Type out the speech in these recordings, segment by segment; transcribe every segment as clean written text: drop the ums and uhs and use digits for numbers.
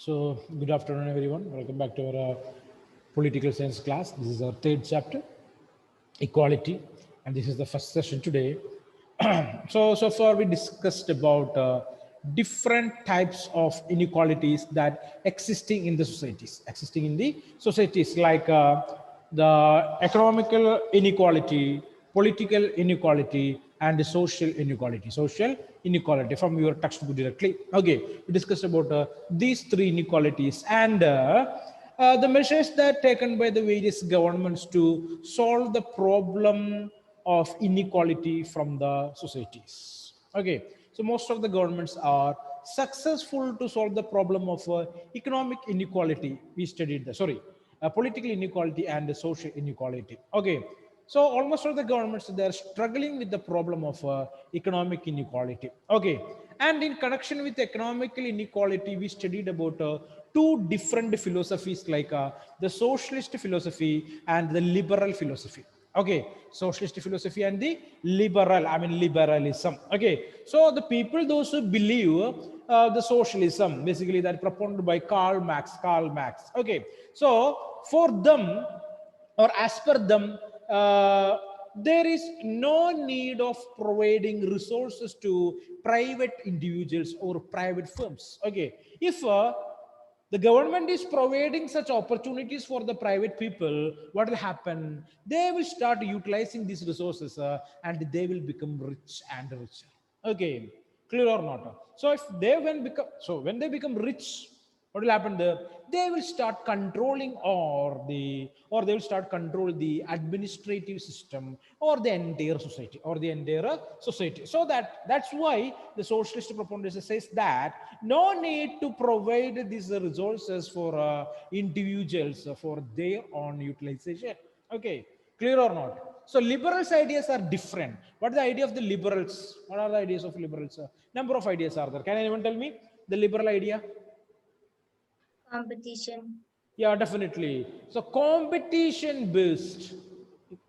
So, good afternoon, everyone. Welcome back to our political science class. This is our third chapter, equality, and this is the first session today. So far we discussed about different types of inequalities that existing in the societies, like the economical inequality, political inequality, and the social inequality from your textbook directly. Okay, we discussed about these three inequalities and the measures that taken by the various governments to solve the problem of inequality from the societies. Okay, so most of the governments are successful to solve the problem of economic inequality. We studied the political inequality and the social inequality. Okay, so almost all the governments, they are struggling with the problem of economic inequality. Okay, and in connection with economical inequality, we studied about two different philosophies, like the socialist philosophy and the liberal philosophy. Okay, socialist philosophy and the liberalism. Okay, so the people, those who believe the socialism, basically that proposed by Karl Marx. Okay, so for them, or as per them, there is no need of providing resources to private individuals or private firms. Okay, if the government is providing such opportunities for the private people, what will happen? They will start utilizing these resources and they will become rich and richer. Okay, clear or not? So if they when they become rich, what will happen there? They will start controlling or they will start control the administrative system or the entire society. So that's why the socialist proponent says that no need to provide these resources for individuals for their own utilization. Okay, clear or not? So liberals' ideas are different. What is the idea of the liberals? What are the ideas of liberals? Number of ideas are there. Can anyone tell me the liberal idea? Competition. Yeah, definitely. So competition based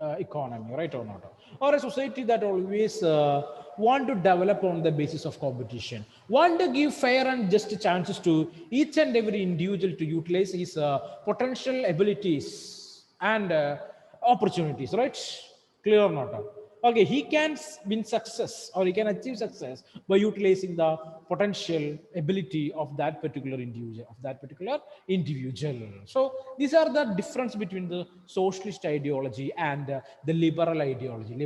economy, right or not? Or a society that always want to develop on the basis of competition, want to give fair and just chances to each and every individual to utilize his potential abilities and opportunities, right? Clear or not? Okay, he can win success or he can achieve success by utilizing the potential ability of that particular individual. So these are the difference between the socialist ideology and the liberal ideology.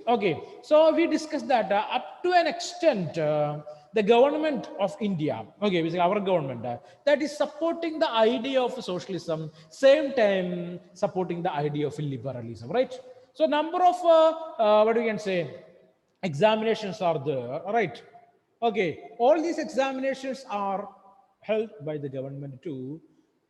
Okay, so we discussed that up to an extent the government of India, okay, basically our government, that is supporting the idea of socialism, same time supporting the idea of liberalism, right? So number of what we can say examinations are there, right? Okay, all these examinations are held by the government to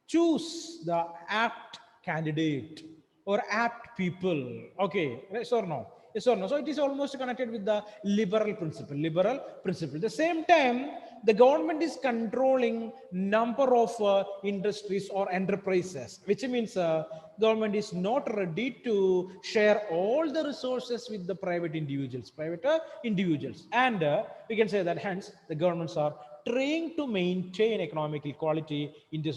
choose the apt candidate or apt people. Okay, yes or no? Yes or no? So it is almost connected with the liberal principle. Liberal principle. At the same time, the government is controlling number of industries or enterprises, which means government is not ready to share all the resources with the private individuals, and we can say that hence the governments are trying to maintain economic equality in the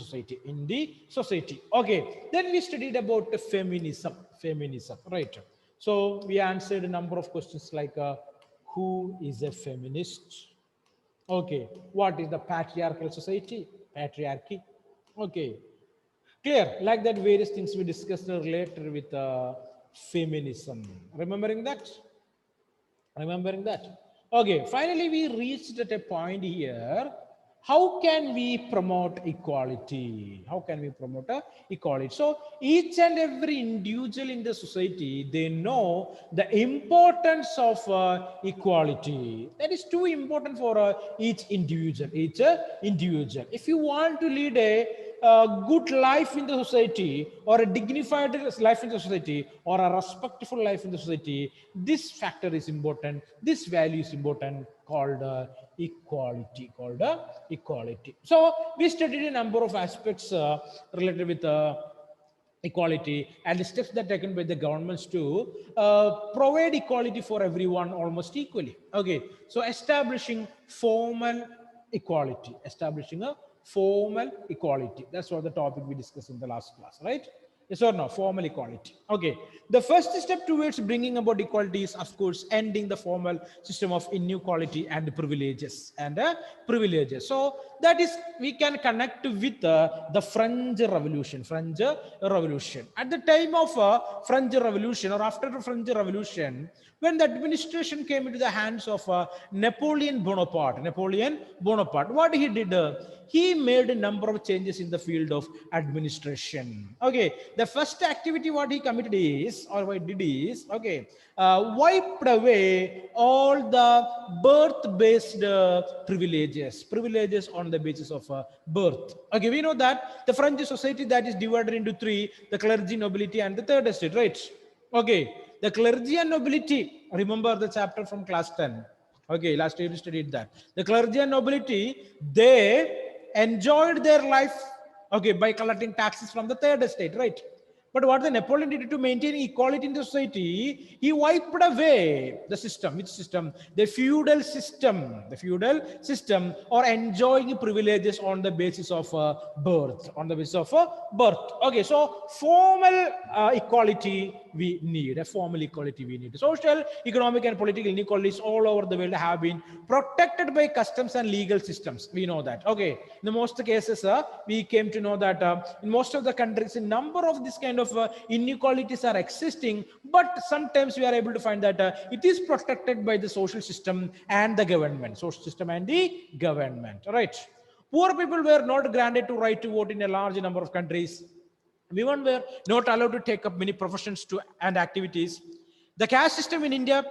society. Okay, then we studied about the feminism, right? So we answered a number of questions like who is a feminist? Okay, what is the patriarchal society? Patriarchy. Okay, clear. Like that, various things we discussed related with feminism. Remembering that? Remembering that? Okay, finally, we reached at a point here. How can we promote equality? How can we promote equality? So each and every individual in the society, they know the importance of equality. That is too important for each individual. If you want to lead a good life in the society or a dignified life in the society or a respectful life in the society, this factor is important, this value is important, called equality. So we studied a number of aspects related with equality and the steps that are taken by the governments to provide equality for everyone almost equally. Okay, so establishing Formal equality. That's what the topic we discussed in the last class, right? Yes or no? Formal equality. Okay. The first step towards bringing about equality is, of course, ending the formal system of inequality and privileges So that is, we can connect with the French Revolution. French Revolution. At the time of French Revolution, or after the French Revolution, when the administration came into the hands of Napoleon Bonaparte, what he did, he made a number of changes in the field of administration. Okay, the first activity what he committed is, or what he did is, okay, wiped away all the birth-based privileges on the basis of birth. Okay, we know that the French society that is divided into three: the clergy, nobility, and the third estate, right? Okay, the clergy and nobility, remember the chapter from class 10. Okay, last year we studied that. The clergy and nobility, they enjoyed their life, okay, by collecting taxes from the third estate, right? But what the Napoleon did to maintain equality in the society, he wiped away the system. Which system? The feudal system. The feudal system, or enjoying privileges on the basis of birth. On the basis of birth. Okay, so formal equality we need. A formal equality we need. Social, economic, and political inequalities all over the world have been protected by customs and legal systems. We know that. Okay, in the most cases, we came to know that in most of the countries, a number of this kind of inequalities are existing, but sometimes we are able to find that it is protected by the social system and the government. Social system and the government, right? Poor people were not granted to right to vote in a large number of countries. Women were not allowed to take up many professions and activities. The caste system in India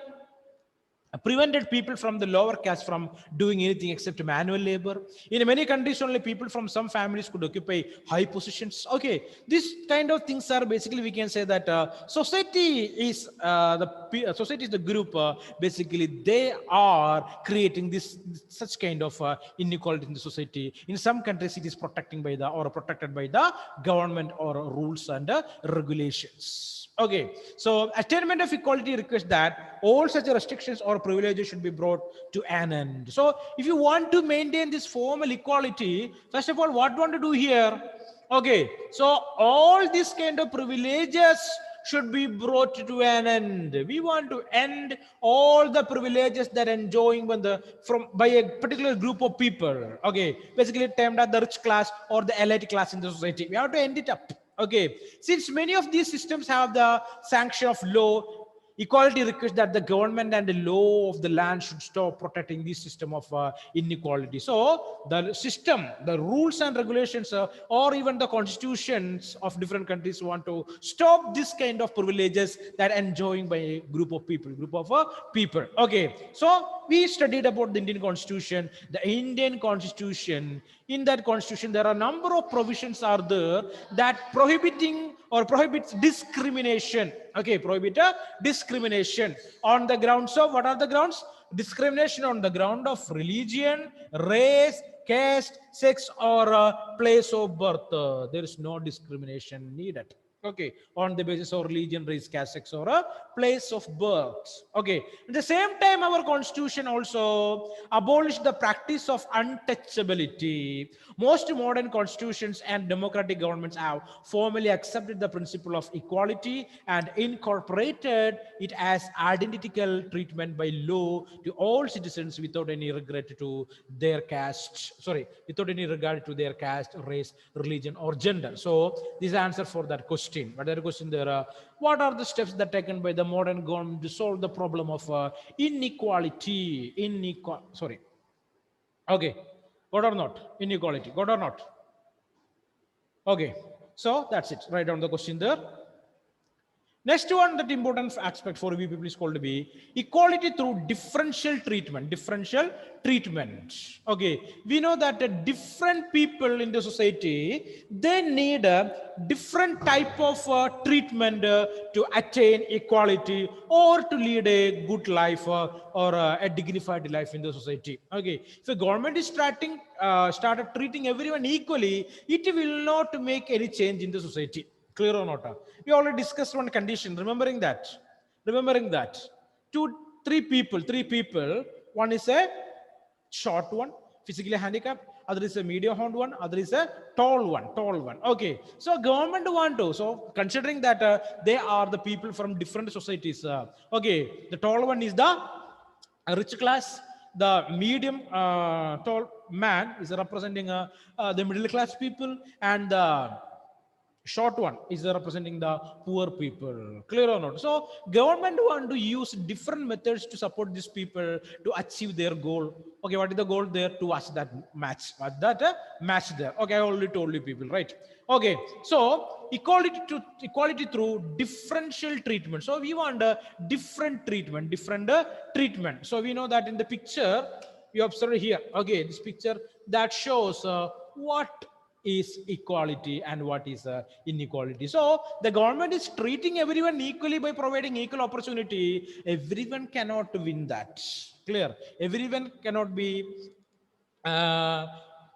prevented people from the lower caste from doing anything except manual labor. In many countries, only people from some families could occupy high positions. Okay, this kind of things are basically, we can say that society is the group. Basically, they are creating this such kind of inequality in the society. In some countries, it is protected by the government or rules and regulations. Okay, so attainment of equality requires that all such restrictions or privileges should be brought to an end. So if you want to maintain this formal equality, first of all, what do you want to do here? Okay, so all these kind of privileges should be brought to an end. We want to end all the privileges that are enjoying by a particular group of people. Okay, basically termed as the rich class or the elite class in the society. We have to end it up. Okay, since many of these systems have the sanction of law, equality requires that the government and the law of the land should stop protecting this system of inequality. So the system, the rules and regulations, or even the constitutions of different countries want to stop this kind of privileges that are enjoying by a group of people. Okay, so we studied about the Indian Constitution. The Indian Constitution, in that Constitution, there are a number of provisions are there that prohibits discrimination. Okay, prohibit discrimination on the grounds of, what are the grounds? Discrimination on the ground of religion, race, caste, sex, or place of birth. There is no discrimination needed. Okay, on the basis of religion, race, caste, sex, or a place of birth. Okay, at the same time, our constitution also abolished the practice of untouchability. Most modern constitutions and democratic governments have formally accepted the principle of equality and incorporated it as identical treatment by law to all citizens without any regret to their without any regard to their caste, race, religion, or gender. So this is the answer for that question. But there is a question there, what are the steps that are taken by the modern government to solve the problem of inequality? Okay, got or not? Inequality, got or not? Okay, so that's it. Write down the question there. Next one, that important aspect for we people is called to be equality through differential treatment. Okay, we know that different people in the society, they need a different type of treatment to attain equality or to lead a good life or a dignified life in the society. Okay, if the government is started treating everyone equally, it will not make any change in the society. Clear or not? We already discussed one condition. Remembering that. Three people. One is a short one, physically handicapped, other is a medium horned one, other is a tall one. Okay, so government want to, so considering that they are the people from different societies. Okay, the tall one is the rich class, the medium tall man is representing the middle class people, and the short one is representing the poor people. Clear or not? So government want to use different methods to support these people to achieve their goal. Okay, what is the goal there? To watch that match there. Okay, I already told you people, right? Okay, so equality through differential treatment. So we want a different treatment. So we know that in the picture you observe here. Okay, this picture that shows what is equality and what is inequality. So the government is treating everyone equally by providing equal opportunity. Everyone cannot win that. Clear? Everyone cannot be uh,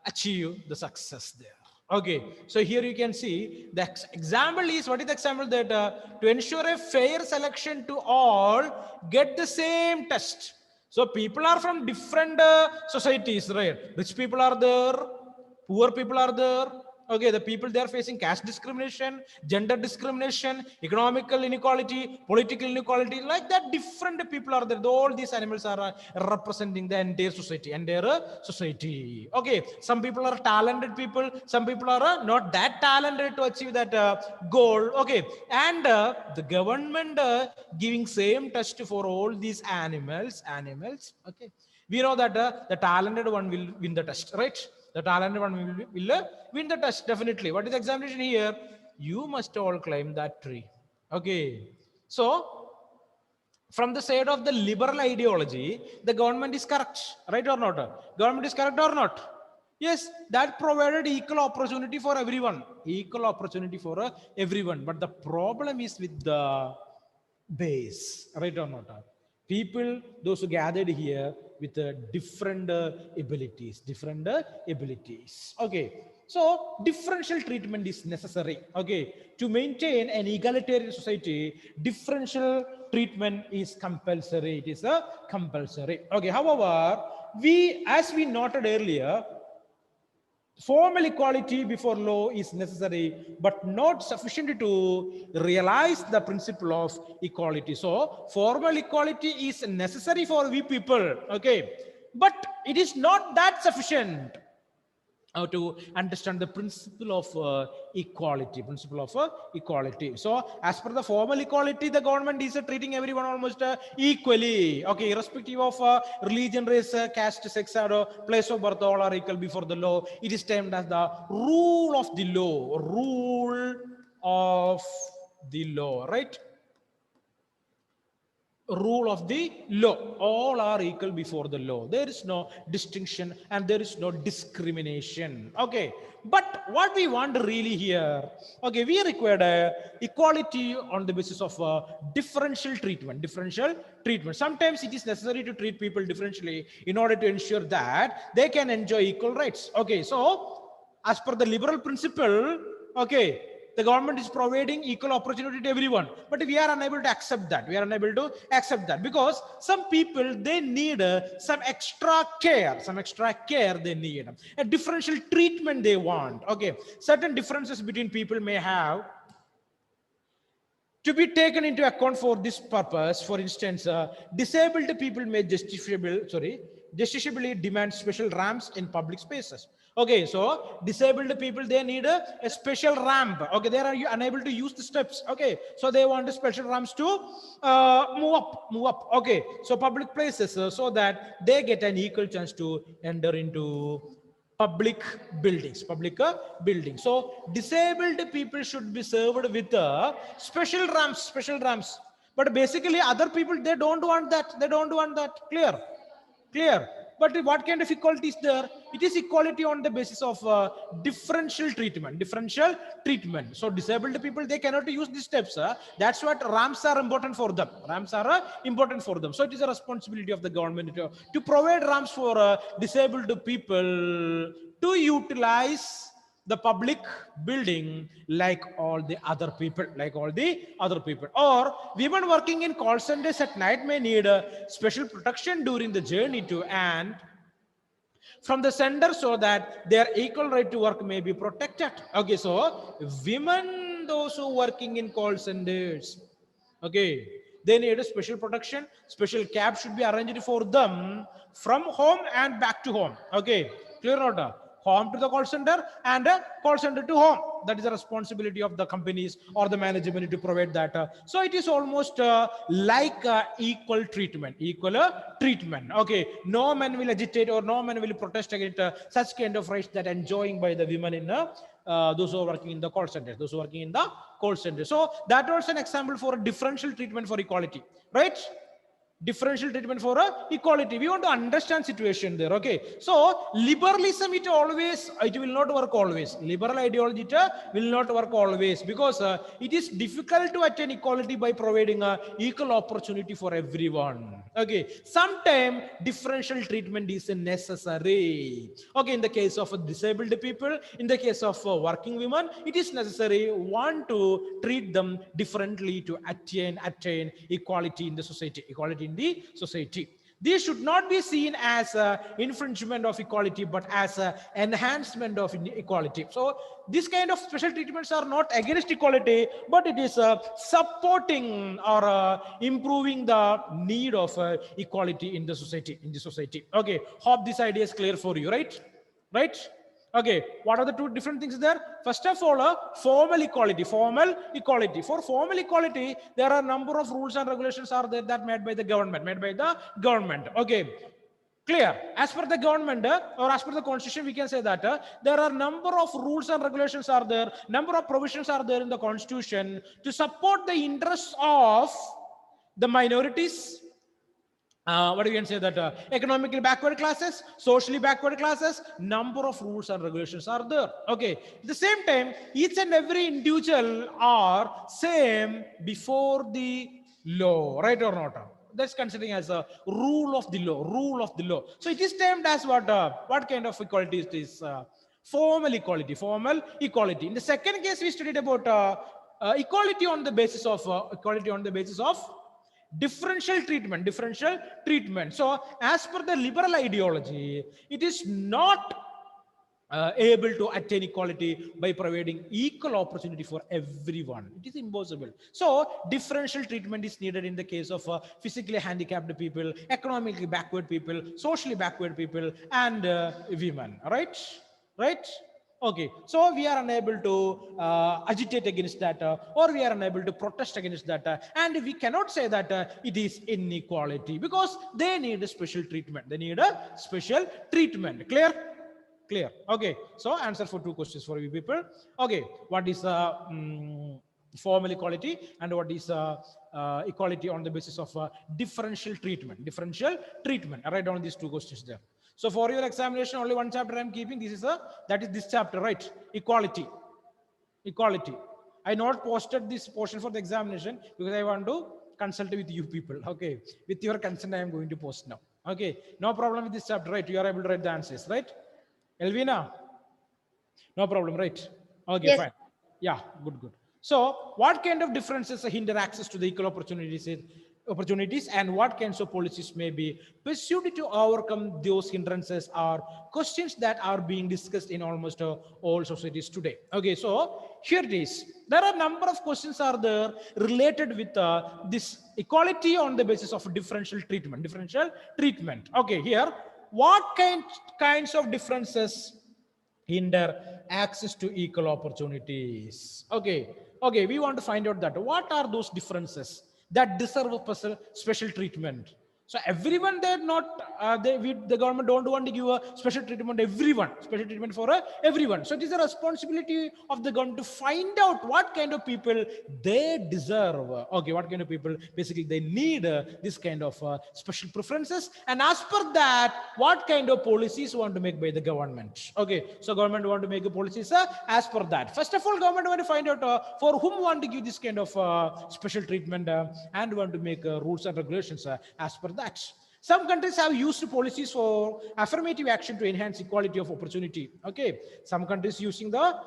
achieve the success there. Okay, so here you can see the example is, what is the example? That to ensure a fair selection to all get the same test. So people are from different societies, right? Rich people are there, poor people are there. Okay, the people they are facing caste discrimination, gender discrimination, economical inequality, political inequality, like that. Different people are there. All these animals are representing the entire society. Okay, some people are talented people, some people are not that talented to achieve that goal. Okay, and the government giving same test for all these animals. Okay, we know that the talented one will win the test, right? The talented one will win the test, definitely. What is the examination here? You must all climb that tree. Okay, so from the side of the liberal ideology, the government is correct, right or not? Government is correct or not? Yes, that provided equal opportunity for everyone. Equal opportunity for everyone. But the problem is with the base, right or not? People, those who gathered here with different abilities. Okay, so differential treatment is necessary. Okay, to maintain an egalitarian society, differential treatment is compulsory. It is a compulsory. Okay, however, as we noted earlier, formal equality before law is necessary, but not sufficient to realize the principle of equality. So, formal equality is necessary for we people, okay, but it is not that sufficient to understand the principle of equality. So as per the formal equality, the government is treating everyone almost equally. Okay, irrespective of religion, race, caste, sex, or place of birth, all are equal before the law. It is termed as the rule of the law. Rule of the law, right? Rule of the law. All are equal before the law. There is no distinction and there is no discrimination. Okay, but what we want really here, okay, we require equality on the basis of differential treatment. Sometimes it is necessary to treat people differentially in order to ensure that they can enjoy equal rights. Okay, so as per the liberal principle, okay, the government is providing equal opportunity to everyone, but we are unable to accept that. Because some people, they need some extra care they need, a differential treatment they want. Okay, certain differences between people may have to be taken into account for this purpose. For instance, disabled people may justiciably demand special ramps in public spaces. Okay, so disabled people, they need a special ramp. Okay, they are unable to use the steps. Okay, so they want the special ramps to move up. Okay, so public places, so that they get an equal chance to enter into public buildings. So disabled people should be served with special ramps. But basically other people, they don't want that. Clear. But what kind of equality is there? It is equality on the basis of differential treatment. So disabled people, they cannot use these steps. That's what ramps are important for them. So it is a responsibility of the government to provide ramps for disabled people to utilize the public building like all the other people. Or women working in call centers at night may need special protection during the journey to and from the center so that their equal right to work may be protected. Okay, so women, those who working in call centers, okay, they need a special protection. Special cab should be arranged for them from home and back to home. Okay, clear order. Home to the call center and call center to home. That is the responsibility of the companies or the management to provide that. So it is almost like equal treatment. Equal treatment. Okay, no man will agitate or no man will protest against such kind of rights that enjoying by the women in those who are working in the call center, those who are working in the call center. So that was an example for a differential treatment for equality, right? Differential treatment for equality. We want to understand situation there. Okay, so liberalism, it will not work always. Liberal ideology, it will not work always, because it is difficult to attain equality by providing equal opportunity for everyone. Okay, sometimes differential treatment is necessary. Okay, in the case of disabled people, in the case of working women, it is necessary one to treat them differently to attain equality in the society. Equality in the society. These should not be seen as infringement of equality, but as enhancement of equality. So this kind of special treatments are not against equality, but it is supporting or improving the need of equality in the society. Okay, hope this idea is clear for you, right? Okay, what are the two different things there? First of all, formal equality. For formal equality, there are a number of rules and regulations are there that made by the government. Okay, clear. As per the government or as per the constitution, we can say that there are number of rules and regulations are there, number of provisions are there in the constitution to support the interests of the minorities, what do you can say that economically backward classes, socially backward classes, number of rules and regulations are there. Okay, at the same time, each and every individual are same before the law, right or not? That's considering as a rule of the law. So it is termed as what kind of equality is this? Formal equality. In the second case, we studied about equality on the basis of differential treatment. So as per the liberal ideology, it is not able to attain equality by providing equal opportunity for everyone. It is impossible. So differential treatment is needed in the case of physically handicapped people, economically backward people, socially backward people, and women. Right? Okay, so we are unable to agitate against that, or we are unable to protest against that, and we cannot say that it is inequality, because they need a special treatment. Clear. Okay, so answer for two questions for you people. Okay, what is formal equality and what is equality on the basis of differential treatment? I write down these two questions there. So for your examination, only one chapter I'm keeping. That is this chapter, right? Equality. I not posted this portion for the examination because I want to consult with you people. Okay, with your consent, I am going to post now. Okay, no problem with this chapter, right? You are able to write the answers, right? Elvina, no problem, right? Okay, yes. Fine. Yeah, good. So what kind of differences hinder access to the equal opportunities, and what kinds of policies may be pursued to overcome those hindrances are questions that are being discussed in almost all societies today. Okay, so here it is. There are a number of questions are there related with this equality on the basis of differential treatment. Okay, here, what kinds of differences hinder access to equal opportunities? Okay, we want to find out that what are those differences that deserve a special treatment. So everyone, they're not, the government don't want to give a special treatment for everyone. So it is a responsibility of the government to find out what kind of people they deserve. Okay, what kind of people basically they need this kind of special preferences, and as per that, what kind of policies want to make by the government. Okay, so government want to make a policies as per that. First of all, government want to find out for whom want to give this kind of special treatment and want to make rules and regulations as per that. Some countries have used policies for affirmative action to enhance equality of opportunity. Okay, some countries using the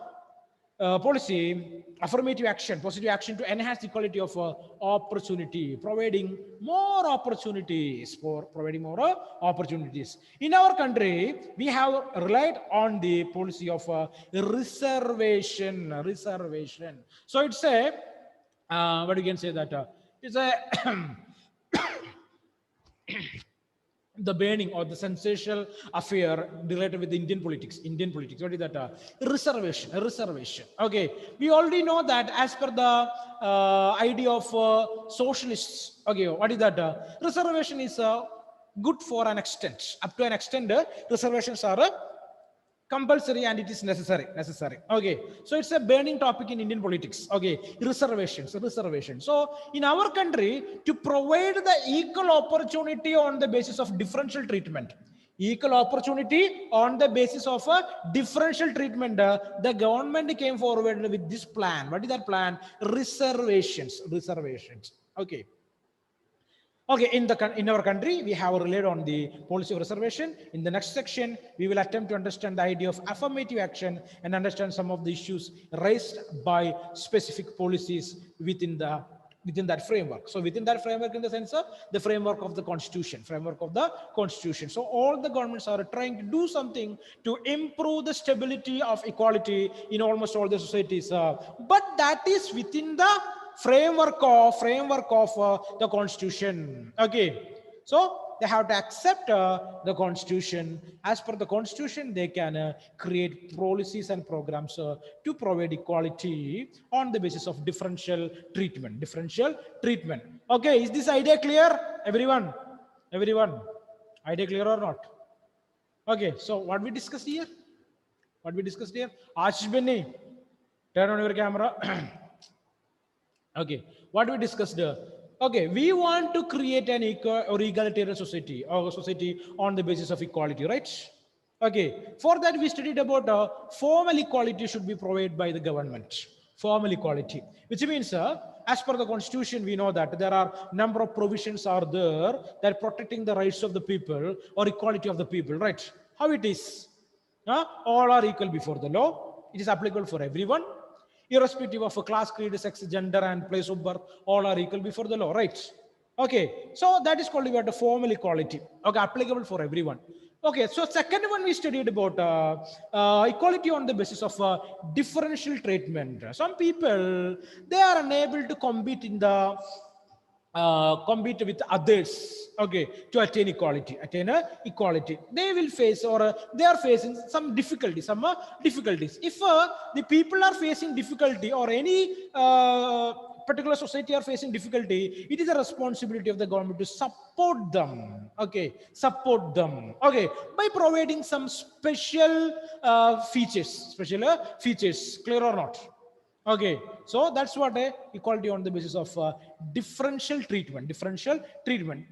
policy, affirmative action, positive action to enhance the quality of opportunity, providing more opportunities for providing more opportunities. In our country, we have relied on the policy of reservation. So it's a, what you can say that it's a the burning or the sensational affair related with Indian politics. Indian politics. What is that? Reservation. A reservation. Okay. We already know that as per the idea of socialists. Okay. What is that? Reservation is good for an extent. Up to an extent, reservations are compulsory and it is necessary. Okay, so it's a burning topic in Indian politics. Okay, reservation. So in our country, to provide the equal opportunity on the basis of differential treatment, equal opportunity on the basis of a differential treatment, the government came forward with this plan. What is that plan? Reservations. Okay. Okay, in our country, we have relied on the policy of reservation. In the next section, we will attempt to understand the idea of affirmative action and understand some of the issues raised by specific policies within that framework. So within that framework, in the sense of the framework of the constitution. So all the governments are trying to do something to improve the stability of equality in almost all the societies. But that is within the framework of the constitution. Okay, so they have to accept the constitution. As per the constitution, they can create policies and programs to provide equality on the basis of differential treatment. Okay, is this idea clear, everyone? Idea clear or not? Okay, so what we discussed here, Ashish Benny, turn on your camera. Okay, what we discussed. Okay, we want to create an equal or egalitarian society or society on the basis of equality, right? Okay, for that we studied about formal equality should be provided by the government. Formal equality, which means as per the constitution, we know that there are number of provisions are there that protecting the rights of the people or equality of the people, right? How it is? All are equal before the law. It is applicable for everyone, irrespective of a class, creed, sex, gender, and place of birth. All are equal before the law, right? Okay, so that is called the formal equality. Okay, applicable for everyone. Okay, so second one we studied about equality on the basis of differential treatment. Some people, they are unable to compete in the compete with others, okay, to attain equality. They will face or they are facing some difficulties. If the people are facing difficulty or any particular society are facing difficulty, it is a responsibility of the government to support them. Okay, by providing some special features. Clear or not? Okay, so that's what equality on the basis of differential treatment.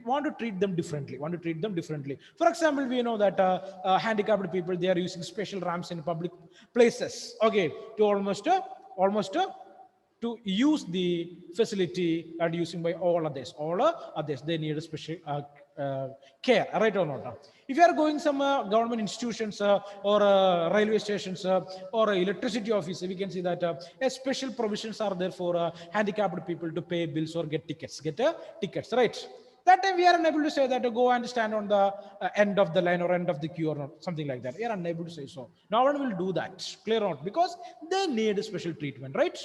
Want to treat them differently. For example, we know that handicapped people, they are using special ramps in public places. Okay, to almost to use the facility that using by all others. They need a special care, right or not? If you are going some government institutions or railway stations or electricity office, we can see that special provisions are there for handicapped people to pay bills or get tickets, right? That time we are unable to say that go and stand on the end of the line or end of the queue or not, something like that. We are unable to say so. No one will do that, clear or not? Because they need a special treatment, right?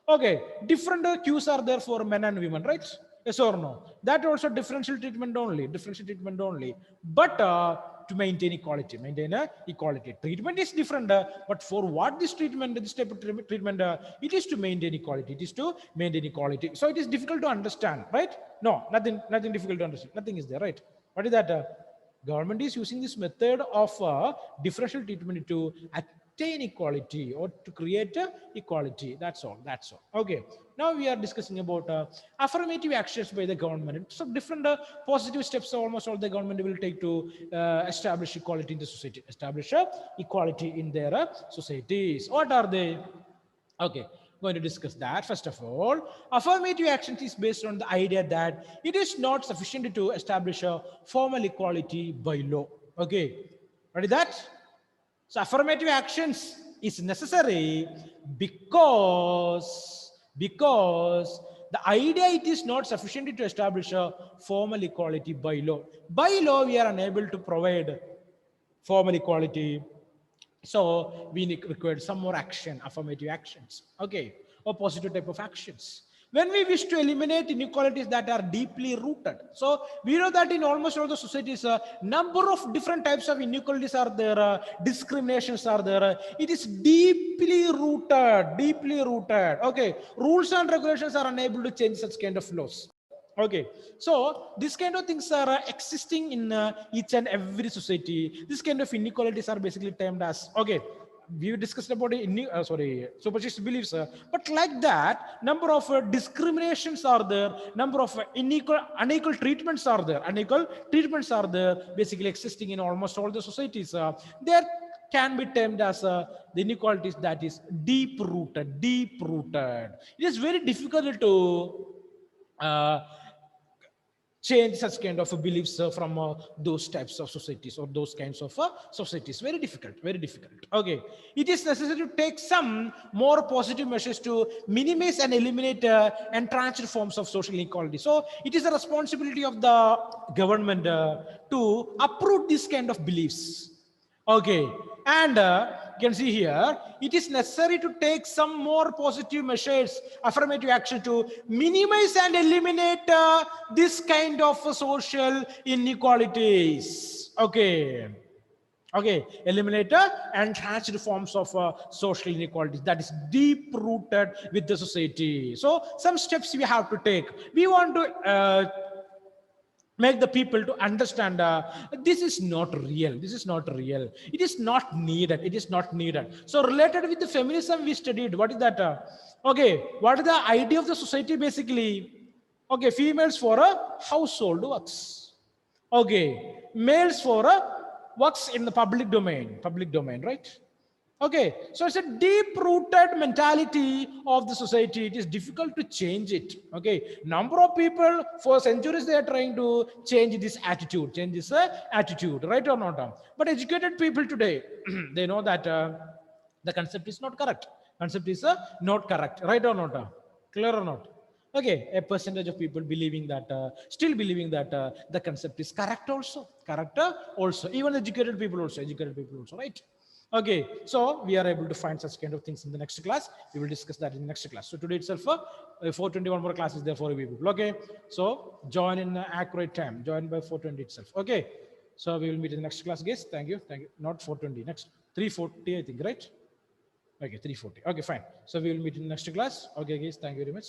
Okay, different queues are there for men and women, right? Yes or no? That also differential treatment only. But to maintain equality, treatment is different. But for what this type of treatment, it is to maintain equality. So it is difficult to understand, right? No, nothing difficult to understand. Nothing is there, right? What is that? Government is using this method of differential treatment to attain equality or to create equality. That's all. Okay. Now we are discussing about affirmative actions by the government. So different positive steps almost all the government will take to establish equality in the society. Equality in their societies. What are they? Okay. Going to discuss that. First of all, affirmative action is based on the idea that it is not sufficient to establish a formal equality by law. Okay. What is that? So affirmative actions is necessary because the idea it is not sufficient to establish a formal equality by law. By law, we are unable to provide formal equality. So we require some more action, affirmative actions, okay, or positive type of actions. When we wish to eliminate inequalities that are deeply rooted, so we know that in almost all the societies, a number of different types of inequalities are there, discriminations are there. It is deeply rooted, deeply rooted. Okay, rules and regulations are unable to change such kind of laws. Okay, so this kind of things are existing in each and every society. This kind of inequalities are basically termed as, okay, we discussed about superstitious beliefs, but like that, number of discriminations are there, number of unequal treatments are there, basically existing in almost all the societies. There can be termed as the inequalities that is deep rooted. It is very difficult to change such kind of beliefs from those types of societies or those kinds of societies. Very difficult, very difficult. Okay, it is necessary to take some more positive measures to minimize and eliminate entrenched forms of social inequality. So it is a responsibility of the government to uproot this kind of beliefs. Okay, and you can see here, it is necessary to take some more positive measures, affirmative action to minimize and eliminate this kind of social inequalities. Okay. Okay, eliminate entrenched forms of social inequalities that is deep rooted with the society. So some steps we have to take. We want to make the people to understand this is not real, it is not needed. So related with the feminism we studied, what is that, okay, what is the idea of the society basically? Okay, females for a household works, okay, males for a works in the public domain, right? Okay, so it's a deep-rooted mentality of the society. It is difficult to change it. Okay, number of people for centuries they are trying to change this attitude, right or not? But educated people today, they know that the concept is not correct. Not correct, right or not? Clear or not? Okay, a percentage of people believing that, still believing that the concept is correct also, even educated people also, right? Okay, so we are able to find such kind of things in the next class. We will discuss that in the next class. So today itself, 4:21 more classes there for you people. Okay, so join in accurate time. Join by 4:20 itself. Okay, so we will meet in the next class, guys. Thank you. Not 4:20, next 3:40, I think, right? Okay, 3:40. Okay, fine. So we will meet in the next class. Okay, guys. Thank you very much.